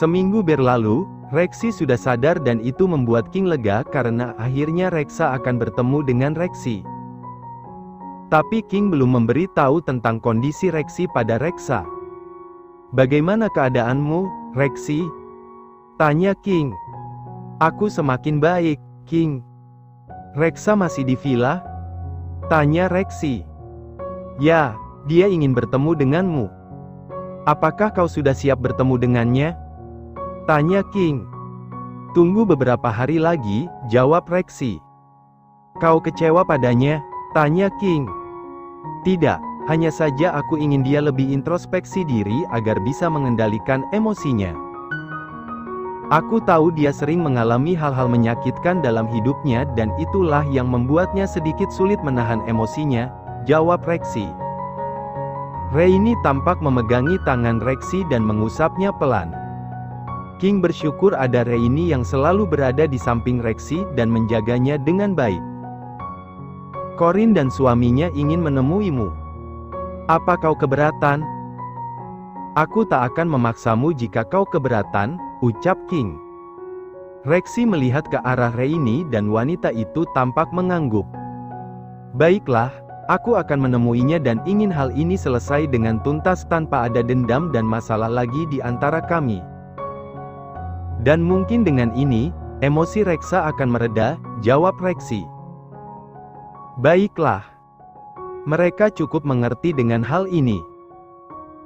Seminggu berlalu, Rexy sudah sadar dan itu membuat King lega karena akhirnya Reksa akan bertemu dengan Rexy. Tapi King belum memberi tahu tentang kondisi Rexy pada Reksa. "Bagaimana keadaanmu, Rexy?" tanya King. "Aku semakin baik, King." "Reksa masih di villa?" tanya Rexy. "Ya, dia ingin bertemu denganmu." "Apakah kau sudah siap bertemu dengannya?" tanya King. "Tunggu beberapa hari lagi," jawab Rexy. "Kau kecewa padanya?" tanya King. "Tidak, hanya saja aku ingin dia lebih introspeksi diri agar bisa mengendalikan emosinya. Aku tahu dia sering mengalami hal-hal menyakitkan dalam hidupnya dan itulah yang membuatnya sedikit sulit menahan emosinya," jawab Rexy. Rainy tampak memegangi tangan Rexy dan mengusapnya pelan. King bersyukur ada Rainy yang selalu berada di samping Rexy dan menjaganya dengan baik. "Corin dan suaminya ingin menemuimu. Apa kau keberatan?" "Aku tak akan memaksamu jika kau keberatan," ucap King. Rexy melihat ke arah Rainy dan wanita itu tampak mengangguk. "Baiklah, aku akan menemuinya dan ingin hal ini selesai dengan tuntas tanpa ada dendam dan masalah lagi di antara kami. Dan mungkin dengan ini, emosi Reksa akan mereda," jawab Rexy. "Baiklah. Mereka cukup mengerti dengan hal ini.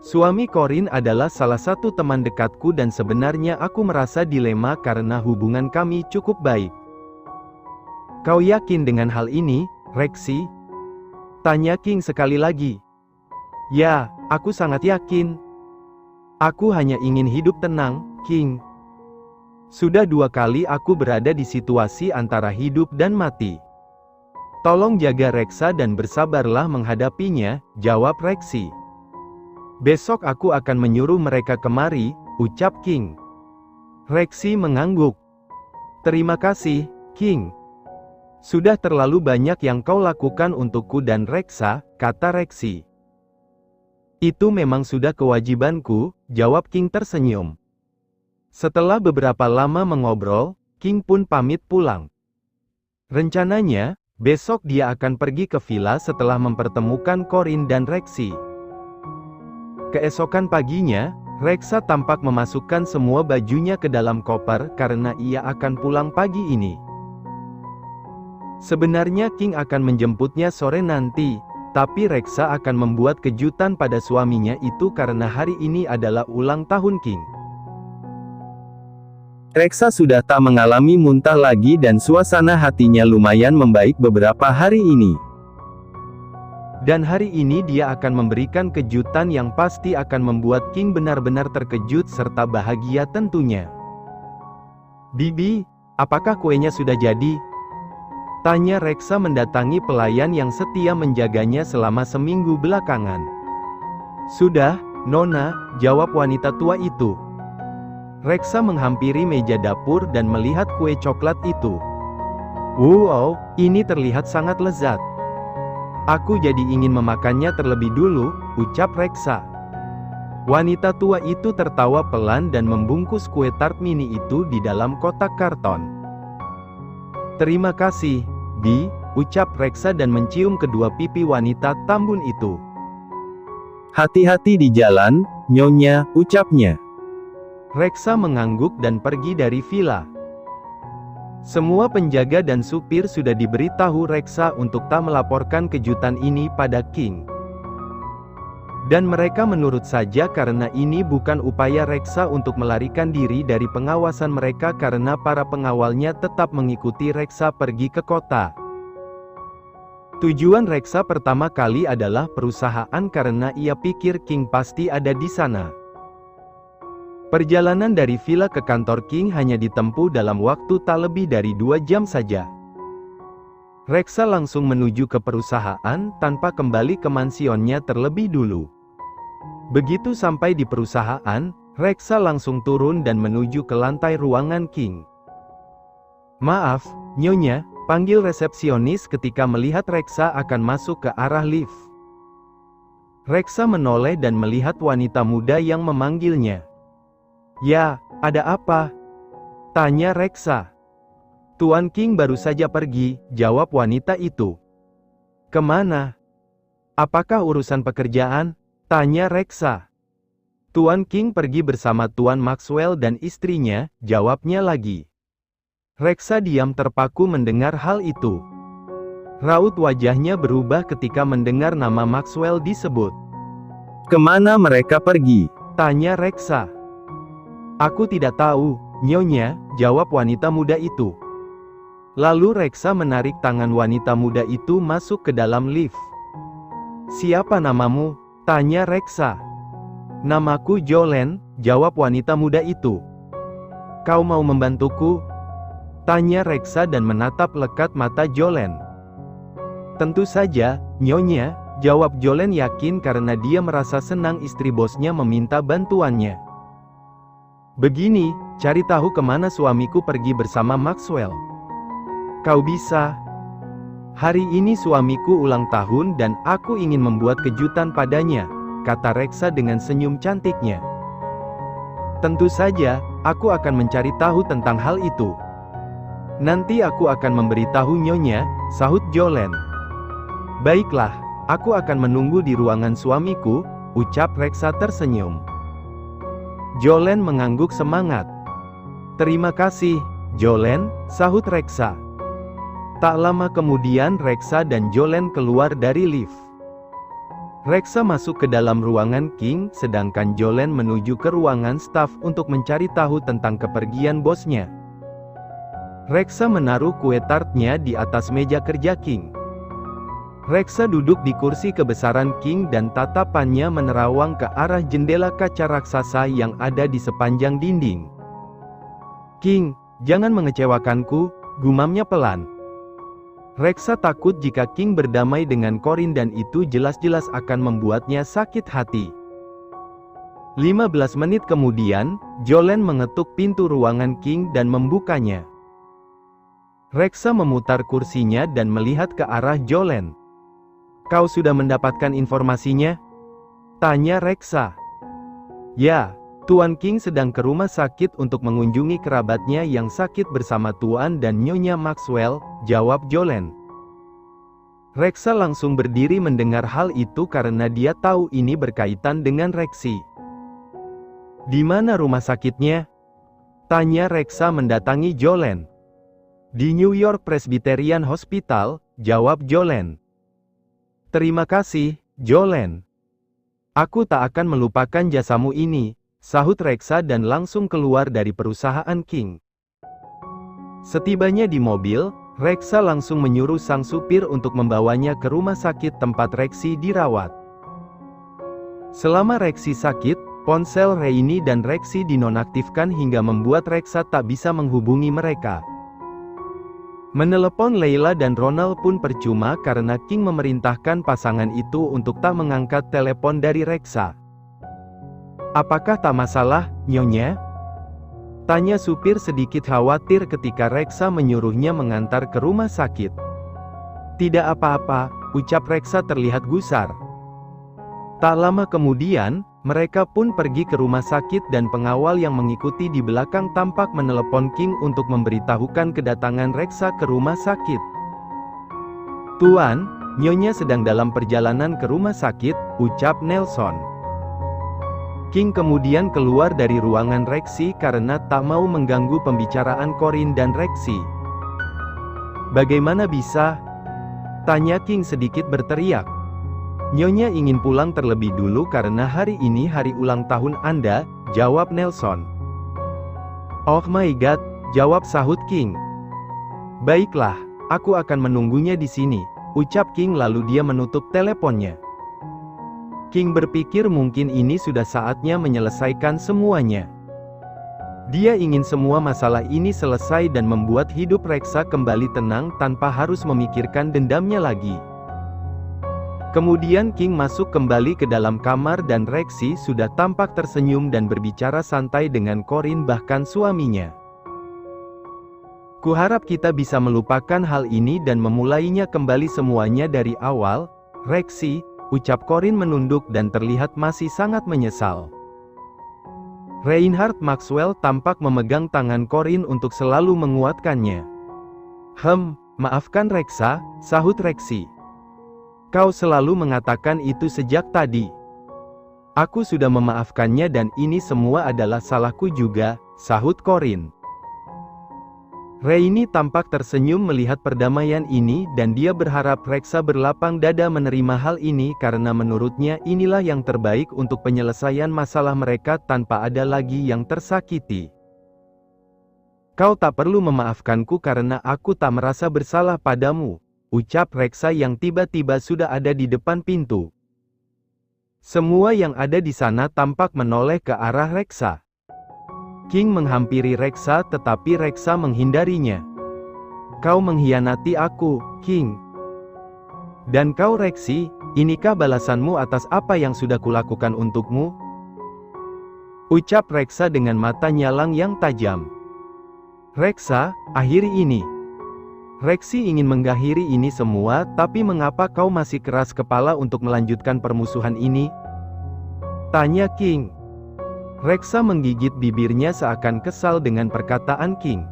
Suami Corin adalah salah satu teman dekatku dan sebenarnya aku merasa dilema karena hubungan kami cukup baik." "Kau yakin dengan hal ini, Rexy?" tanya King sekali lagi. "Ya, aku sangat yakin. Aku hanya ingin hidup tenang, King. Sudah 2 kali aku berada di situasi antara hidup dan mati. Tolong jaga Reksa dan bersabarlah menghadapinya," jawab Rexy. "Besok aku akan menyuruh mereka kemari," ucap King. Rexy mengangguk. "Terima kasih, King. Sudah terlalu banyak yang kau lakukan untukku dan Reksa," kata Rexy. "Itu memang sudah kewajibanku," jawab King tersenyum. Setelah beberapa lama mengobrol, King pun pamit pulang. Rencananya, besok dia akan pergi ke villa setelah mempertemukan Corin dan Rexy. Keesokan paginya, Reksa tampak memasukkan semua bajunya ke dalam koper karena ia akan pulang pagi ini. Sebenarnya King akan menjemputnya sore nanti, tapi Reksa akan membuat kejutan pada suaminya itu karena hari ini adalah ulang tahun King. Reksa sudah tak mengalami muntah lagi dan suasana hatinya lumayan membaik beberapa hari ini. Dan hari ini dia akan memberikan kejutan yang pasti akan membuat King benar-benar terkejut serta bahagia tentunya. "Bibi, apakah kuenya sudah jadi?" tanya Reksa mendatangi pelayan yang setia menjaganya selama seminggu belakangan. "Sudah, Nona," jawab wanita tua itu. Reksa menghampiri meja dapur dan melihat kue coklat itu. "Wow, ini terlihat sangat lezat. Aku jadi ingin memakannya terlebih dulu," ucap Reksa. Wanita tua itu tertawa pelan dan membungkus kue tart mini itu di dalam kotak karton. "Terima kasih, Bi," ucap Reksa dan mencium kedua pipi wanita tambun itu. "Hati-hati di jalan, Nyonya," ucapnya. Reksa mengangguk dan pergi dari villa. Semua penjaga dan supir sudah diberitahu Reksa untuk tak melaporkan kejutan ini pada King. Dan mereka menurut saja karena ini bukan upaya Reksa untuk melarikan diri dari pengawasan mereka karena para pengawalnya tetap mengikuti Reksa pergi ke kota. Tujuan Reksa pertama kali adalah perusahaan karena ia pikir King pasti ada di sana. Perjalanan dari villa ke kantor King hanya ditempuh dalam waktu tak lebih dari 2 jam saja. Reksa langsung menuju ke perusahaan tanpa kembali ke mansionnya terlebih dulu. Begitu sampai di perusahaan, Reksa langsung turun dan menuju ke lantai ruangan King. "Maaf, Nyonya," panggil resepsionis ketika melihat Reksa akan masuk ke arah lift. Reksa menoleh dan melihat wanita muda yang memanggilnya. "Ya, Ada apa? Tanya Reksa. Tuan King baru saja pergi, jawab wanita itu. Kemana? Apakah urusan pekerjaan? Tanya Reksa. Tuan King pergi bersama Tuan Maxwell dan istrinya, jawabnya lagi. Reksa diam terpaku mendengar hal itu. Raut wajahnya berubah ketika mendengar nama Maxwell disebut. Kemana mereka pergi? Tanya Reksa. Aku tidak tahu, Nyonya, jawab wanita muda itu. Lalu Reksa menarik tangan wanita muda itu masuk ke dalam lift. Siapa namamu? Tanya Reksa. Namaku Jolene, jawab wanita muda itu. Kau mau membantuku? Tanya Reksa dan menatap lekat mata Jolene. Tentu saja, Nyonya, jawab Jolene yakin karena dia merasa senang istri bosnya meminta bantuannya. Begini, cari tahu kemana suamiku pergi bersama Maxwell. Kau bisa. Hari ini suamiku ulang tahun dan aku ingin membuat kejutan padanya, kata Reksa dengan senyum cantiknya. Tentu saja, aku akan mencari tahu tentang hal itu. Nanti aku akan memberitahu Nyonya, sahut Jolene. Baiklah, aku akan menunggu di ruangan suamiku, ucap Reksa tersenyum. Jolene mengangguk semangat. Terima kasih, Jolene, sahut Reksa. Tak lama kemudian Reksa dan Jolene keluar dari lift. Reksa masuk ke dalam ruangan King, sedangkan Jolene menuju ke ruangan staf untuk mencari tahu tentang kepergian bosnya. Reksa menaruh kue tartnya di atas meja kerja King. Reksa duduk di kursi kebesaran King dan tatapannya menerawang ke arah jendela kaca raksasa yang ada di sepanjang dinding. King, jangan mengecewakanku, gumamnya pelan. Reksa takut jika King berdamai dengan Corin dan itu jelas-jelas akan membuatnya sakit hati. 15 menit kemudian, Jolene mengetuk pintu ruangan King dan membukanya. Reksa memutar kursinya dan melihat ke arah Jolene. Kau sudah mendapatkan informasinya? Tanya Reksa. Ya, Tuan King sedang ke rumah sakit untuk mengunjungi kerabatnya yang sakit bersama Tuan dan Nyonya Maxwell, jawab Jolene. Reksa langsung berdiri mendengar hal itu karena dia tahu ini berkaitan dengan Rexy. Di mana rumah sakitnya? Tanya Reksa mendatangi Jolene. Di New York Presbyterian Hospital, jawab Jolene. Terima kasih, Jolene. Aku tak akan melupakan jasamu ini, sahut Reksa dan langsung keluar dari perusahaan King. Setibanya di mobil, Reksa langsung menyuruh sang supir untuk membawanya ke rumah sakit tempat Rexy dirawat. Selama Rexy sakit, ponsel Rainy dan Rexy dinonaktifkan hingga membuat Reksa tak bisa menghubungi mereka. Menelepon Leila dan Ronald pun percuma karena King memerintahkan pasangan itu untuk tak mengangkat telepon dari Reksa. Apakah tak masalah, Nyonya? Tanya supir sedikit khawatir ketika Reksa menyuruhnya mengantar ke rumah sakit. Tidak apa-apa, ucap Reksa terlihat gusar. Tak lama kemudian, mereka pun pergi ke rumah sakit dan pengawal yang mengikuti di belakang tampak menelepon King untuk memberitahukan kedatangan Reksa ke rumah sakit. Tuan, Nyonya sedang dalam perjalanan ke rumah sakit, ucap Nelson. King kemudian keluar dari ruangan Rexy karena tak mau mengganggu pembicaraan Corin dan Rexy. Bagaimana bisa? Tanya King sedikit berteriak. Nyonya ingin pulang terlebih dulu karena hari ini hari ulang tahun Anda, jawab Nelson. Oh my god, jawab sahut King. Baiklah, aku akan menunggunya di sini, ucap King lalu dia menutup teleponnya. King berpikir mungkin ini sudah saatnya menyelesaikan semuanya. Dia ingin semua masalah ini selesai dan membuat hidup Reksa kembali tenang tanpa harus memikirkan dendamnya lagi. Kemudian King masuk kembali ke dalam kamar dan Rexy sudah tampak tersenyum dan berbicara santai dengan Corin bahkan suaminya. Kuharap kita bisa melupakan hal ini dan memulainya kembali semuanya dari awal, Rexy, ucap Corin menunduk dan terlihat masih sangat menyesal. Reinhard Maxwell tampak memegang tangan Corin untuk selalu menguatkannya. Maafkan Reksa, sahut Rexy. Kau selalu mengatakan itu sejak tadi. Aku sudah memaafkannya dan ini semua adalah salahku juga, sahut Corin. Rainy tampak tersenyum melihat perdamaian ini dan dia berharap Reksa berlapang dada menerima hal ini karena menurutnya inilah yang terbaik untuk penyelesaian masalah mereka tanpa ada lagi yang tersakiti. Kau tak perlu memaafkanku karena aku tak merasa bersalah padamu, ucap Reksa yang tiba-tiba sudah ada di depan pintu. Semua yang ada di sana tampak menoleh ke arah Reksa. King menghampiri Reksa tetapi Reksa menghindarinya. Kau mengkhianati aku, King. Dan kau Rexy, inikah balasanmu atas apa yang sudah kulakukan untukmu? Ucap Reksa dengan mata nyalang yang tajam. Reksa, akhiri ini. Rexy ingin mengakhiri ini semua, tapi mengapa kau masih keras kepala untuk melanjutkan permusuhan ini? Tanya King. Reksa menggigit bibirnya seakan kesal dengan perkataan King.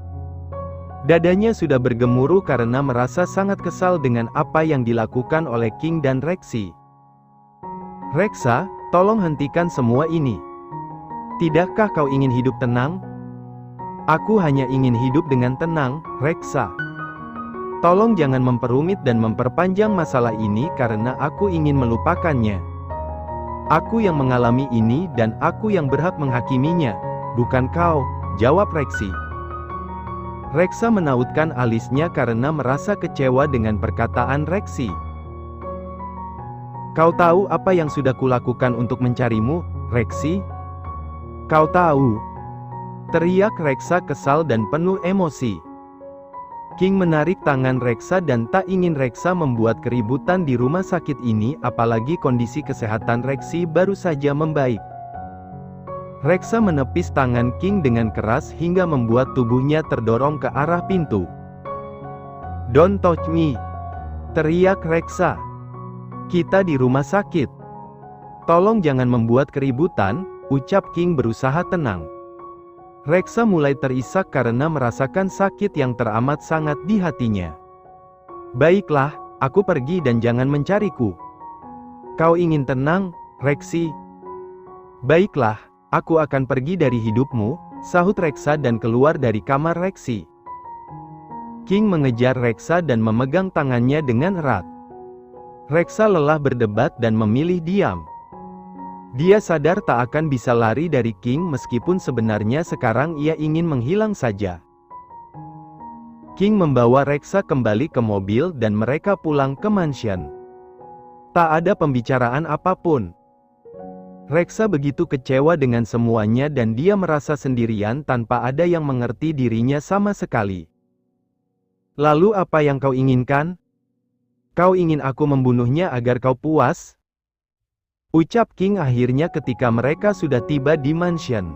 Dadanya sudah bergemuruh karena merasa sangat kesal dengan apa yang dilakukan oleh King dan Rexy. Reksa, tolong hentikan semua ini. Tidakkah kau ingin hidup tenang? Aku hanya ingin hidup dengan tenang, Reksa. Tolong jangan memperumit dan memperpanjang masalah ini karena aku ingin melupakannya. Aku yang mengalami ini dan aku yang berhak menghakiminya, bukan kau, jawab Rexy. Reksa menautkan alisnya karena merasa kecewa dengan perkataan Rexy. Kau tahu apa yang sudah kulakukan untuk mencarimu, Rexy? Kau tahu? Teriak Reksa kesal dan penuh emosi. King menarik tangan Reksa dan tak ingin Reksa membuat keributan di rumah sakit ini apalagi kondisi kesehatan Rexy baru saja membaik. Reksa menepis tangan King dengan keras hingga membuat tubuhnya terdorong ke arah pintu. Don't touch me! Teriak Reksa. Kita di rumah sakit. Tolong jangan membuat keributan, ucap King berusaha tenang. Reksa mulai terisak karena merasakan sakit yang teramat sangat di hatinya. Baiklah, aku pergi dan jangan mencariku. Kau ingin tenang, Rexy? Baiklah, aku akan pergi dari hidupmu, sahut Reksa dan keluar dari kamar Rexy. King mengejar Reksa dan memegang tangannya dengan erat. Reksa lelah berdebat dan memilih diam. Dia sadar tak akan bisa lari dari King meskipun sebenarnya sekarang ia ingin menghilang saja. King membawa Reksa kembali ke mobil dan mereka pulang ke mansion. Tak ada pembicaraan apapun. Reksa begitu kecewa dengan semuanya dan dia merasa sendirian tanpa ada yang mengerti dirinya sama sekali. Lalu apa yang kau inginkan? Kau ingin aku membunuhnya agar kau puas? Ucap King akhirnya ketika mereka sudah tiba di mansion.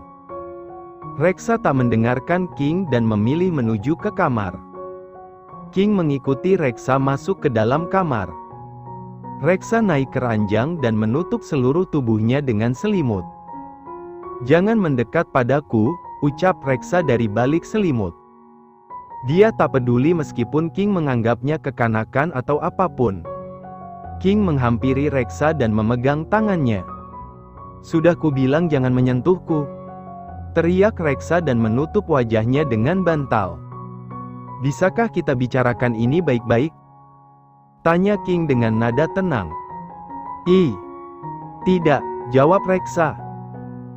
Reksa tak mendengarkan King dan memilih menuju ke kamar. King mengikuti Reksa masuk ke dalam kamar. Reksa naik ke ranjang dan menutup seluruh tubuhnya dengan selimut. Jangan mendekat padaku, ucap Reksa dari balik selimut. Dia tak peduli meskipun King menganggapnya kekanakan atau apapun. King menghampiri Reksa dan memegang tangannya. Sudah kubilang jangan menyentuhku. Teriak Reksa dan menutup wajahnya dengan bantal. Bisakah kita bicarakan ini baik-baik? Tanya King dengan nada tenang. Tidak, jawab Reksa.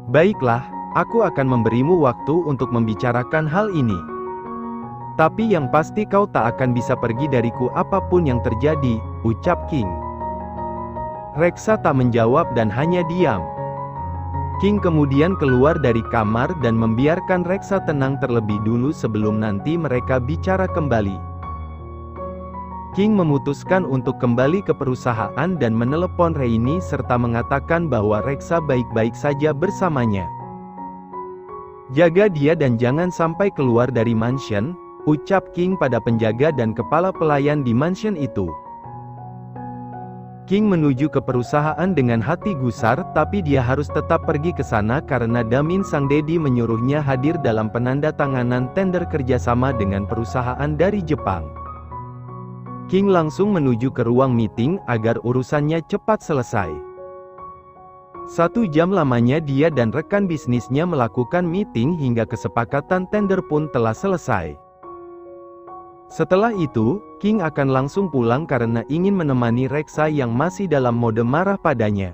Baiklah, aku akan memberimu waktu untuk membicarakan hal ini. Tapi yang pasti kau tak akan bisa pergi dariku apapun yang terjadi, ucap King. Reksa tak menjawab dan hanya diam. King kemudian keluar dari kamar dan membiarkan Reksa tenang terlebih dulu sebelum nanti mereka bicara kembali. King memutuskan untuk kembali ke perusahaan dan menelepon Rainy serta mengatakan bahwa Reksa baik-baik saja bersamanya. Jaga dia dan jangan sampai keluar dari mansion, ucap King pada penjaga dan kepala pelayan di mansion itu. King menuju ke perusahaan dengan hati gusar, tapi dia harus tetap pergi ke sana karena Damin sang Dedi menyuruhnya hadir dalam penandatanganan tender kerjasama dengan perusahaan dari Jepang. King langsung menuju ke ruang meeting agar urusannya cepat selesai. 1 jam lamanya dia dan rekan bisnisnya melakukan meeting hingga kesepakatan tender pun telah selesai. Setelah itu, King akan langsung pulang karena ingin menemani Reksa yang masih dalam mode marah padanya.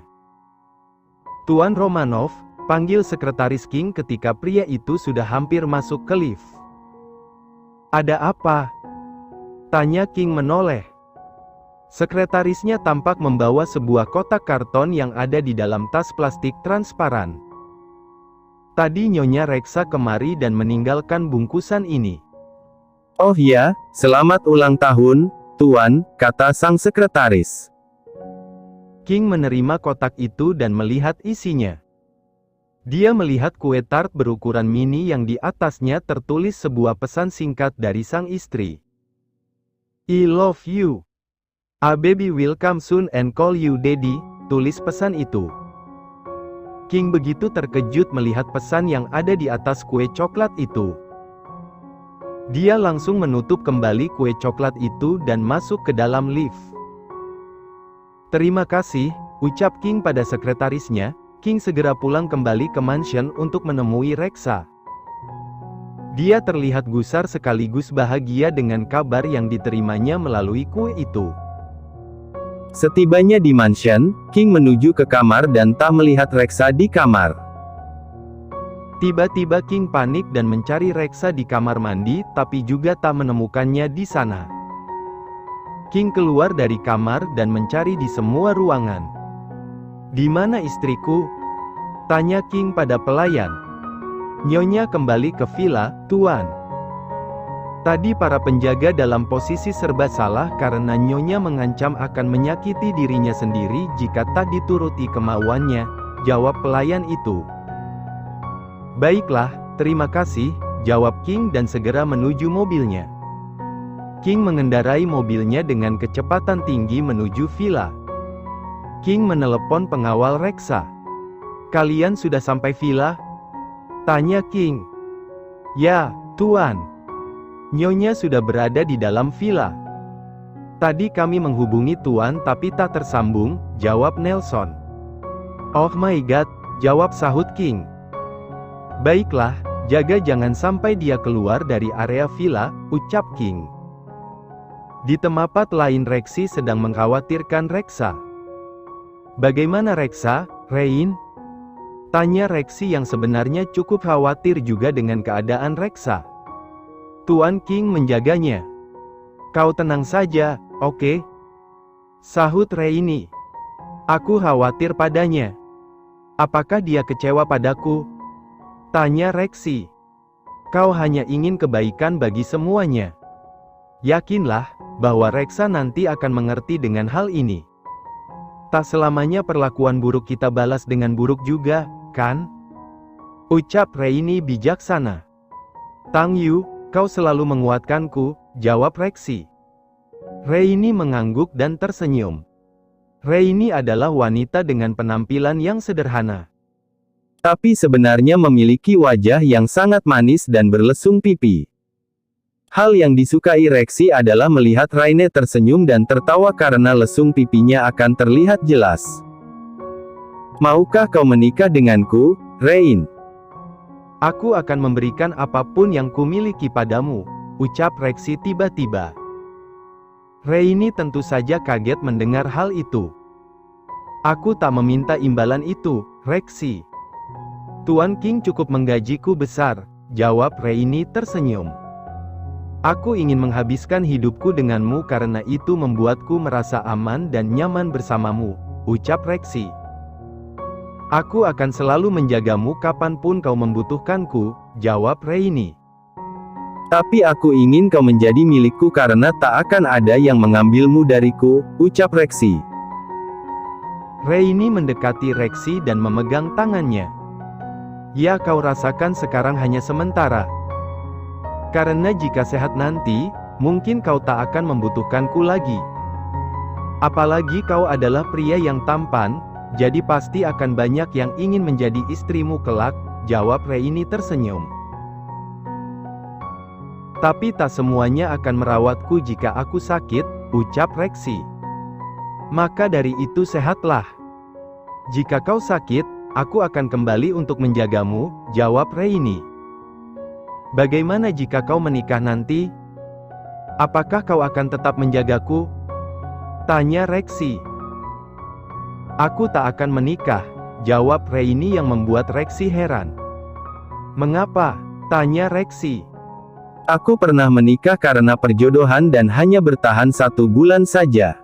Tuan Romanov, panggil sekretaris King ketika pria itu sudah hampir masuk ke lift. Ada apa? Tanya King menoleh. Sekretarisnya tampak membawa sebuah kotak karton yang ada di dalam tas plastik transparan. Tadi Nyonya Reksa kemari dan meninggalkan bungkusan ini. Oh ya, selamat ulang tahun, Tuan, kata sang sekretaris. King menerima kotak itu dan melihat isinya. Dia melihat kue tart berukuran mini yang di atasnya tertulis sebuah pesan singkat dari sang istri. I love you. A baby will come soon and call you daddy, tulis pesan itu. King begitu terkejut melihat pesan yang ada di atas kue coklat itu. Dia langsung menutup kembali kue coklat itu dan masuk ke dalam lift. Terima kasih, ucap King pada sekretarisnya. King segera pulang kembali ke mansion untuk menemui Reksa. Dia terlihat gusar sekaligus bahagia dengan kabar yang diterimanya melalui kue itu. Setibanya di mansion, King menuju ke kamar dan tak melihat Reksa di kamar. Tiba-tiba King panik dan mencari Reksa di kamar mandi, tapi juga tak menemukannya di sana. King keluar dari kamar dan mencari di semua ruangan. Di mana istriku? Tanya King pada pelayan. Nyonya kembali ke villa, Tuan. Tadi para penjaga dalam posisi serba salah karena Nyonya mengancam akan menyakiti dirinya sendiri jika tak dituruti kemauannya, jawab pelayan itu. Baiklah, terima kasih, jawab King dan segera menuju mobilnya. King mengendarai mobilnya dengan kecepatan tinggi menuju villa. King menelepon pengawal Reksa. Kalian sudah sampai villa? Tanya King. Ya, Tuan. Nyonya sudah berada di dalam villa. Tadi kami menghubungi Tuan tapi tak tersambung, jawab Nelson. Oh my god, jawab sahut King. Baiklah, jaga jangan sampai dia keluar dari area villa, ucap King. Di tempat lain Reksi sedang mengkhawatirkan Reksa. Bagaimana Reksa, Rain? Tanya Reksi yang sebenarnya cukup khawatir juga dengan keadaan Reksa. Tuan King menjaganya. Kau tenang saja, oke? Sahut Raini. Aku khawatir padanya. Apakah dia kecewa padaku? Tanya Reksi. Kau hanya ingin kebaikan bagi semuanya. Yakinlah, bahwa Reksa nanti akan mengerti dengan hal ini. Tak selamanya perlakuan buruk kita balas dengan buruk juga, kan? Ucap Raini bijaksana. Tang Yu, kau selalu menguatkanku, jawab Reksi. Raini mengangguk dan tersenyum. Raini adalah wanita dengan penampilan yang sederhana. Tapi sebenarnya memiliki wajah yang sangat manis dan berlesung pipi. Hal yang disukai Reksi adalah melihat Raine tersenyum dan tertawa karena lesung pipinya akan terlihat jelas. Maukah kau menikah denganku, Rain? Aku akan memberikan apapun yang kumiliki padamu, ucap Reksi tiba-tiba. Raini tentu saja kaget mendengar hal itu. Aku tak meminta imbalan itu, Reksi. Tuan King cukup menggajiku besar, jawab Raini tersenyum. Aku ingin menghabiskan hidupku denganmu karena itu membuatku merasa aman dan nyaman bersamamu, ucap Reksi. Aku akan selalu menjagamu kapanpun kau membutuhkanku, jawab Raini. Tapi aku ingin kau menjadi milikku karena tak akan ada yang mengambilmu dariku, ucap Reksi. Raini mendekati Reksi dan memegang tangannya. Ya, kau rasakan sekarang hanya sementara. Karena jika sehat nanti, mungkin kau tak akan membutuhkanku lagi. Apalagi kau adalah pria yang tampan, jadi pasti akan banyak yang ingin menjadi istrimu kelak, jawab Reini tersenyum. Tapi tak semuanya akan merawatku jika aku sakit, ucap Rexy. Maka dari itu sehatlah. Jika kau sakit, aku akan kembali untuk menjagamu, jawab Reini. Bagaimana jika kau menikah nanti? Apakah kau akan tetap menjagaku? Tanya Rexy. Aku tak akan menikah, jawab Reini yang membuat Rexy heran. Mengapa? Tanya Rexy. Aku pernah menikah karena perjodohan dan hanya bertahan 1 bulan saja.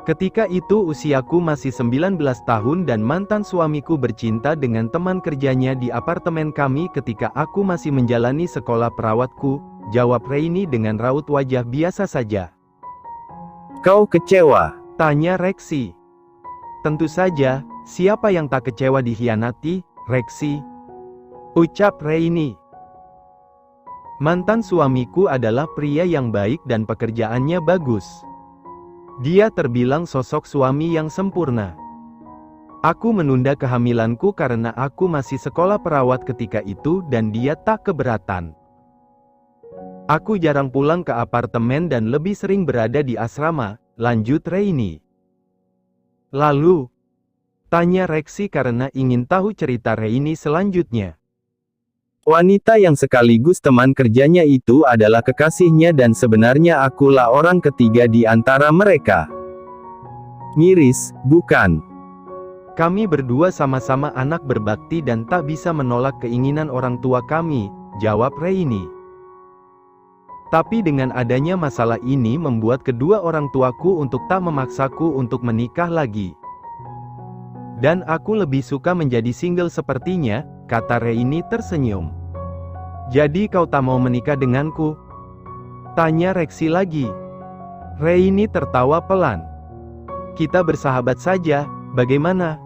Ketika itu usiaku masih 19 tahun dan mantan suamiku bercinta dengan teman kerjanya di apartemen kami ketika aku masih menjalani sekolah perawatku, jawab Reini dengan raut wajah biasa saja. Kau kecewa? Tanya Rexy. Tentu saja, siapa yang tak kecewa dikhianati, Rexy? Ucap Reini. Mantan suamiku adalah pria yang baik dan pekerjaannya bagus. Dia terbilang sosok suami yang sempurna. Aku menunda kehamilanku karena aku masih sekolah perawat ketika itu dan dia tak keberatan. Aku jarang pulang ke apartemen dan lebih sering berada di asrama, lanjut Reini. Lalu? Tanya Rexy karena ingin tahu cerita Reini selanjutnya. Wanita yang sekaligus teman kerjanya itu adalah kekasihnya dan sebenarnya akulah orang ketiga di antara mereka. Miris, bukan? Kami berdua sama-sama anak berbakti dan tak bisa menolak keinginan orang tua kami, jawab Reini. Tapi dengan adanya masalah ini membuat kedua orang tuaku untuk tak memaksaku untuk menikah lagi. Dan aku lebih suka menjadi single sepertinya, kata Reini tersenyum. Jadi kau tak mau menikah denganku? Tanya Rexy lagi. Reini tertawa pelan. Kita bersahabat saja, bagaimana?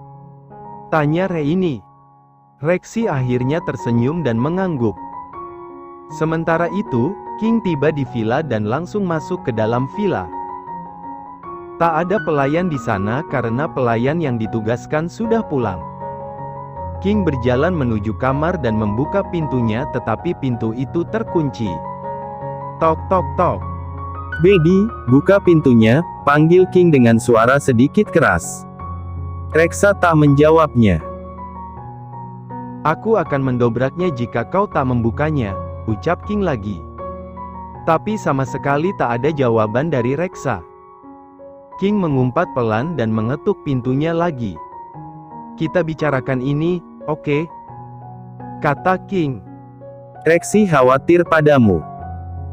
Tanya Reini. Rexy akhirnya tersenyum dan mengangguk. Sementara itu, King tiba di villa dan langsung masuk ke dalam villa. Tak ada pelayan di sana karena pelayan yang ditugaskan sudah pulang. King berjalan menuju kamar dan membuka pintunya tetapi pintu itu terkunci. Tok tok tok. Baby, buka pintunya, panggil King dengan suara sedikit keras. Reksa tak menjawabnya. Aku akan mendobraknya jika kau tak membukanya, ucap King lagi. Tapi sama sekali tak ada jawaban dari Reksa. King mengumpat pelan dan mengetuk pintunya lagi. Kita bicarakan ini, oke? Kata King. Rexy khawatir padamu.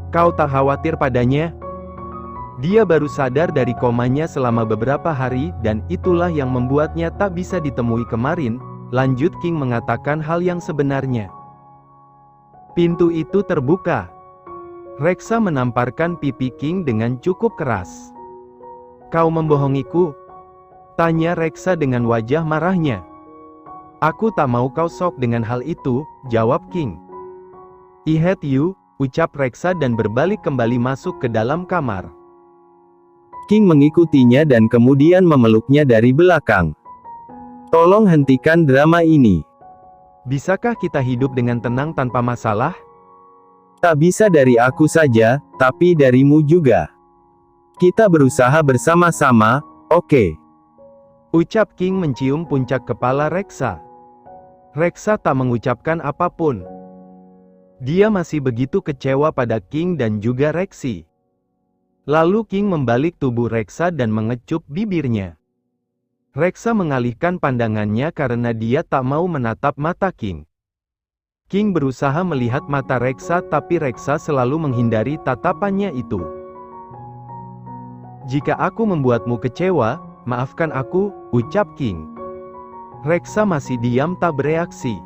Kau tak khawatir padanya? Dia baru sadar dari komanya selama beberapa hari dan itulah yang membuatnya tak bisa ditemui kemarin, lanjut King mengatakan hal yang sebenarnya. Pintu itu terbuka. Reksa menamparkan pipi King dengan cukup keras. Kau membohongiku? Tanya Reksa dengan wajah marahnya. Aku tak mau kau sok dengan hal itu, jawab King. I hate you, ucap Reksa dan berbalik kembali masuk ke dalam kamar. King mengikutinya dan kemudian memeluknya dari belakang. Tolong hentikan drama ini. Bisakah kita hidup dengan tenang tanpa masalah? Tak bisa dari aku saja, tapi darimu juga. Kita berusaha bersama-sama, oke? Ucap King mencium puncak kepala Reksa. Reksa tak mengucapkan apapun. Dia masih begitu kecewa pada King dan juga Rexy. Lalu King membalik tubuh Reksa dan mengecup bibirnya. Reksa mengalihkan pandangannya karena dia tak mau menatap mata King. King berusaha melihat mata Reksa tapi Reksa selalu menghindari tatapannya itu. Jika aku membuatmu kecewa, maafkan aku, ucap King. Reksa masih diam tak bereaksi.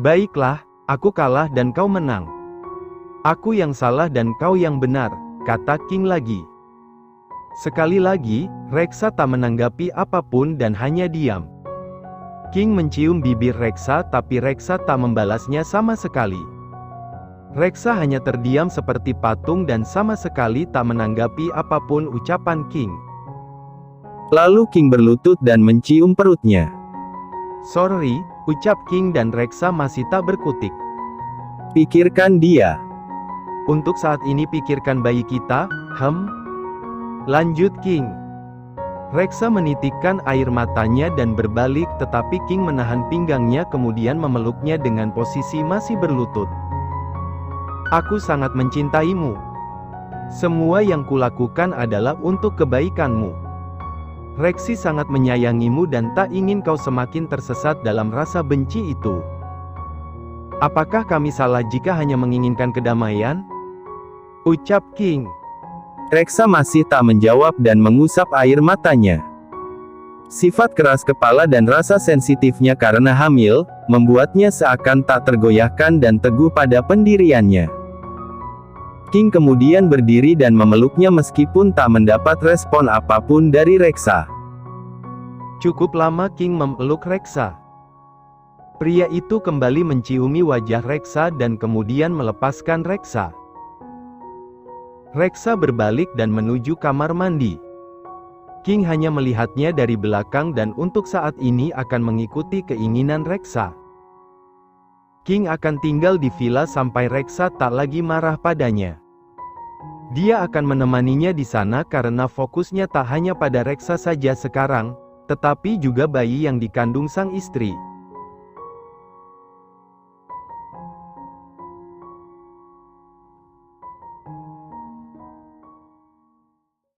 Baiklah, aku kalah dan kau menang. Aku yang salah dan kau yang benar, kata King lagi. Sekali lagi, Reksa tak menanggapi apapun dan hanya diam. King mencium bibir Reksa tapi Reksa tak membalasnya sama sekali. Reksa hanya terdiam seperti patung dan sama sekali tak menanggapi apapun ucapan King. Lalu King berlutut dan mencium perutnya. Sorry, ucap King dan Reksa masih tak berkutik. Pikirkan dia. Untuk saat ini pikirkan bayi kita, lanjut King. Reksa menitikkan air matanya dan berbalik tetapi King menahan pinggangnya kemudian memeluknya dengan posisi masih berlutut. Aku sangat mencintaimu. Semua yang kulakukan adalah untuk kebaikanmu. Reksi sangat menyayangimu dan tak ingin kau semakin tersesat dalam rasa benci itu. Apakah kami salah jika hanya menginginkan kedamaian? Ucap King. Reksa masih tak menjawab dan mengusap air matanya. Sifat keras kepala dan rasa sensitifnya karena hamil, membuatnya seakan tak tergoyahkan dan teguh pada pendiriannya. King kemudian berdiri dan memeluknya meskipun tak mendapat respon apapun dari Reksa. Cukup lama King memeluk Reksa. Pria itu kembali menciumi wajah Reksa dan kemudian melepaskan Reksa. Reksa berbalik dan menuju kamar mandi. King hanya melihatnya dari belakang dan untuk saat ini akan mengikuti keinginan Reksa. King akan tinggal di villa sampai Reksa tak lagi marah padanya. Dia akan menemaninya di sana karena fokusnya tak hanya pada Reksa saja sekarang, tetapi juga bayi yang dikandung sang istri.